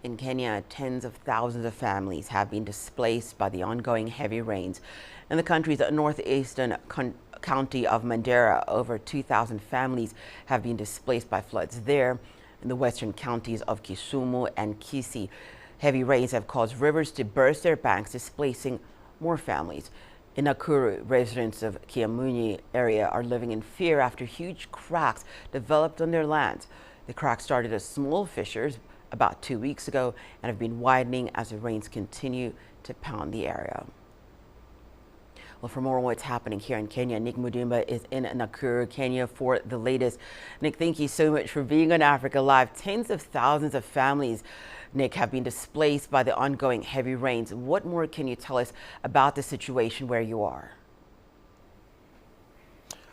In Kenya, tens of thousands of families have been displaced by the ongoing heavy rains. In the country's northeastern county of Mandera, over 2,000 families have been displaced by floods there. In the western counties of Kisumu and Kisii, heavy rains have caused rivers to burst their banks, displacing more families. In Nakuru, residents of Kiamunyi area are living in fear after huge cracks developed on their lands. The cracks started as small fissures about 2 weeks ago and have been widening as the rains continue to pound the area. Well, for more on what's happening here in Kenya, Nick Mudimba is in Nakuru, Kenya for the latest. Nick, thank you so much for being on Africa Live. Tens of thousands of families, Nick, have been displaced by the ongoing heavy rains. What more can you tell us about the situation where you are?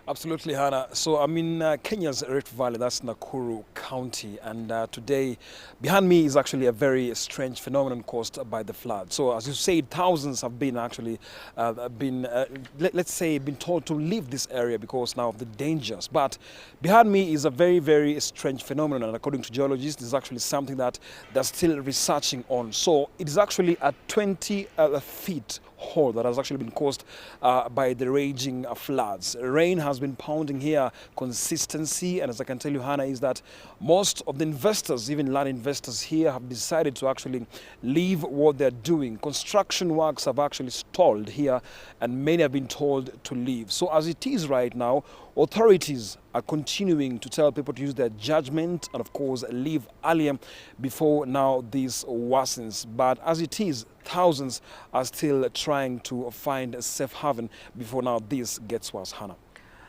Absolutely, Hannah. So I'm in Kenya's Rift Valley, that's Nakuru County, and today behind me is actually a very strange phenomenon caused by the flood. So as you said, thousands have been actually let's say been told to leave this area because now of the dangers. But behind me is a very, very strange phenomenon, and according to geologists, this is actually something that they're still researching on. So it is actually a 20 feet hole that has actually been caused by the raging floods. Rain has been pounding here, consistency, and as I can tell you, Hannah, is that most of the investors, even land investors here, have decided to actually leave what they're doing. Construction works have actually stalled here, and many have been told to leave. So as it is right now, authorities are continuing to tell people to use their judgment and, of course, leave earlier before now this worsens. But as it is, thousands are still trying to find a safe haven before now this gets worse, Hannah.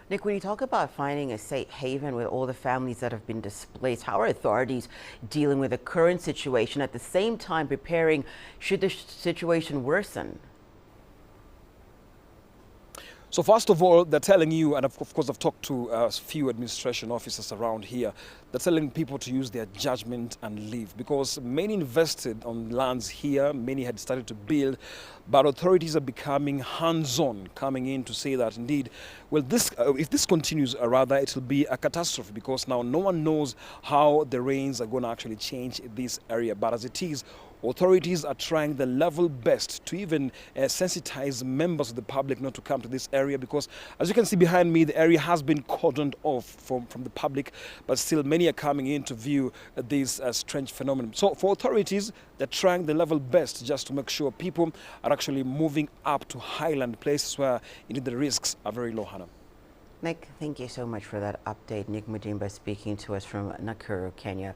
Nick, when you talk about finding a safe haven with all the families that have been displaced, how are authorities dealing with the current situation, at the same time preparing should the situation worsen? So first of all, they're telling you, and of course I've talked to a few administration officers around here, they're telling people to use their judgment and leave, because many invested on lands here, many had started to build, but authorities are becoming hands-on, coming in to say that indeed, well, if this continues, rather, it will be a catastrophe, because now no one knows how the rains are going to actually change this area. But as it is, authorities are trying the level best to even sensitize members of the public not to come to this area, because as you can see behind me, the area has been cordoned off from the public, but still many are coming in to view this strange phenomenon. So for authorities, they're trying the level best just to make sure people are actually moving up to highland places where indeed the risks are very low, Hannah. Nick, thank you so much for that update. Nick Mudimba speaking to us from Nakuru, Kenya.